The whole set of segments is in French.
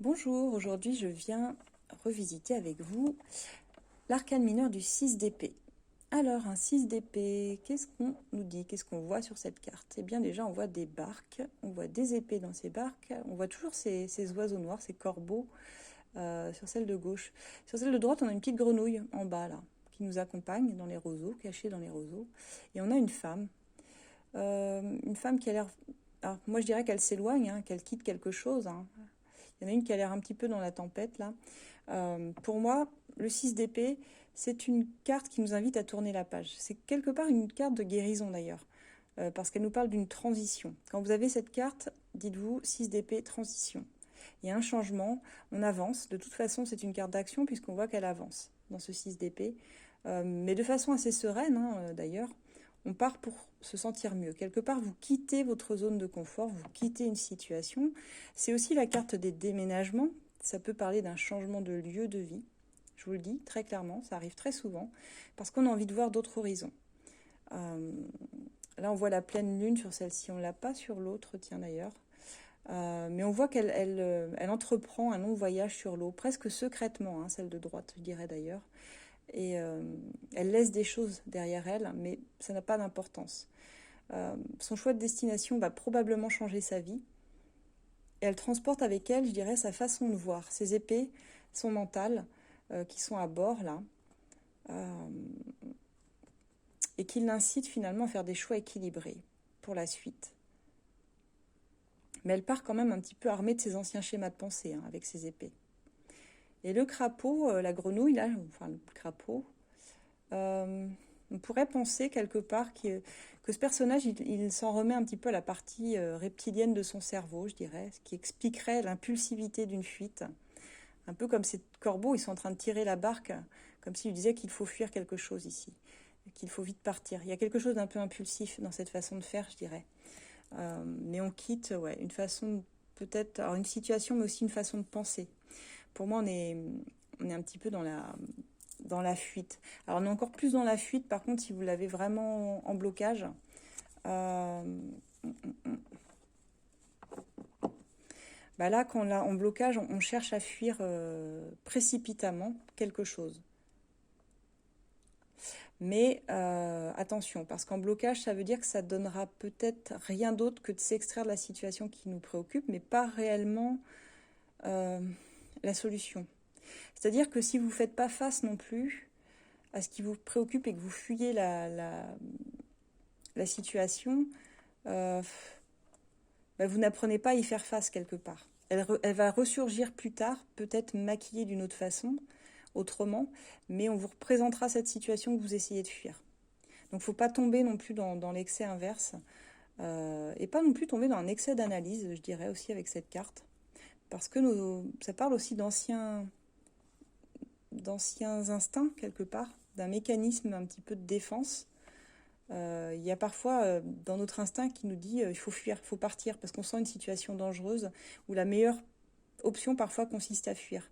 Bonjour, aujourd'hui je viens revisiter avec vous l'arcane mineur du 6 d'épée. Alors un 6 d'épée, qu'est-ce qu'on nous dit? Qu'est-ce qu'on voit sur cette carte? Eh bien déjà on voit des barques, on voit des épées dans ces barques, on voit toujours ces oiseaux noirs, ces corbeaux sur celle de gauche. Sur celle de droite on a une petite grenouille en bas là, qui nous accompagne dans les roseaux, cachée dans les roseaux. Et on a une femme qui a l'air... Alors, moi je dirais qu'elle s'éloigne, hein, qu'elle quitte quelque chose, hein. Il y en a une qui a l'air un petit peu dans la tempête, là. Pour moi, le 6 d'épée, c'est une carte qui nous invite à tourner la page. C'est quelque part une carte de guérison, d'ailleurs, parce qu'elle nous parle d'une transition. Quand vous avez cette carte, dites-vous 6 d'épée, transition. Il y a un changement, on avance. De toute façon, c'est une carte d'action, puisqu'on voit qu'elle avance dans ce 6 d'épée. Mais de façon assez sereine, hein, d'ailleurs. On part pour se sentir mieux. Quelque part, vous quittez votre zone de confort, vous quittez une situation. C'est aussi la carte des déménagements. Ça peut parler d'un changement de lieu de vie. Je vous le dis très clairement, ça arrive très souvent, parce qu'on a envie de voir d'autres horizons. Là, on voit la pleine lune sur celle-ci, on ne l'a pas sur l'autre, tiens d'ailleurs. Mais on voit qu'elle entreprend un long voyage sur l'eau, presque secrètement, hein, celle de droite, je dirais d'ailleurs. Et elle laisse des choses derrière elle, mais ça n'a pas d'importance. Son choix de destination va probablement changer sa vie. Et elle transporte avec elle, je dirais, sa façon de voir, ses épées, son mental, qui sont à bord, là, et qui l'incite finalement à faire des choix équilibrés pour la suite. Mais elle part quand même un petit peu armée de ses anciens schémas de pensée, hein, avec ses épées. Et le crapaud, la grenouille, là, enfin le crapaud, on pourrait penser quelque part que ce personnage, il s'en remet un petit peu à la partie reptilienne de son cerveau, je dirais, ce qui expliquerait l'impulsivité d'une fuite. Un peu comme ces corbeaux, ils sont en train de tirer la barque, comme s'ils disaient qu'il faut fuir quelque chose ici, qu'il faut vite partir. Il y a quelque chose d'un peu impulsif dans cette façon de faire, je dirais. Mais on quitte une façon, peut-être, alors une situation, mais aussi une façon de penser. Pour moi, on est un petit peu dans la fuite. Alors, on est encore plus dans la fuite, par contre, si vous l'avez vraiment en blocage. Là, quand on l'a en blocage, on cherche à fuir précipitamment quelque chose. Mais attention, parce qu'en blocage, ça veut dire que ça donnera peut-être rien d'autre que de s'extraire de la situation qui nous préoccupe, mais pas réellement la solution. C'est-à-dire que si vous ne faites pas face non plus à ce qui vous préoccupe et que vous fuyez la situation, vous n'apprenez pas à y faire face quelque part. Elle va ressurgir plus tard, peut-être maquillée d'une autre façon, autrement, mais on vous représentera cette situation que vous essayez de fuir. Donc il ne faut pas tomber non plus dans l'excès inverse, et pas non plus tomber dans un excès d'analyse, je dirais aussi avec cette carte, parce que ça parle aussi d'anciens instincts quelque part, d'un mécanisme un petit peu de défense. Il y a parfois dans notre instinct qui nous dit il faut fuir, il faut partir, parce qu'on sent une situation dangereuse où la meilleure option parfois consiste à fuir.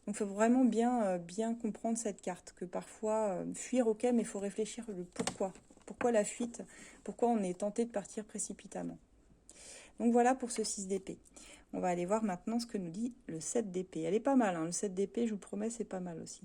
Donc il faut vraiment bien comprendre cette carte, que parfois fuir ok, mais il faut réfléchir le pourquoi. Pourquoi la fuite? Pourquoi on est tenté de partir précipitamment? Donc voilà pour ce 6 d'épée. On va aller voir maintenant ce que nous dit le 7 d'épée. Elle est pas mal, hein, le 7 d'épée, je vous promets, c'est pas mal aussi.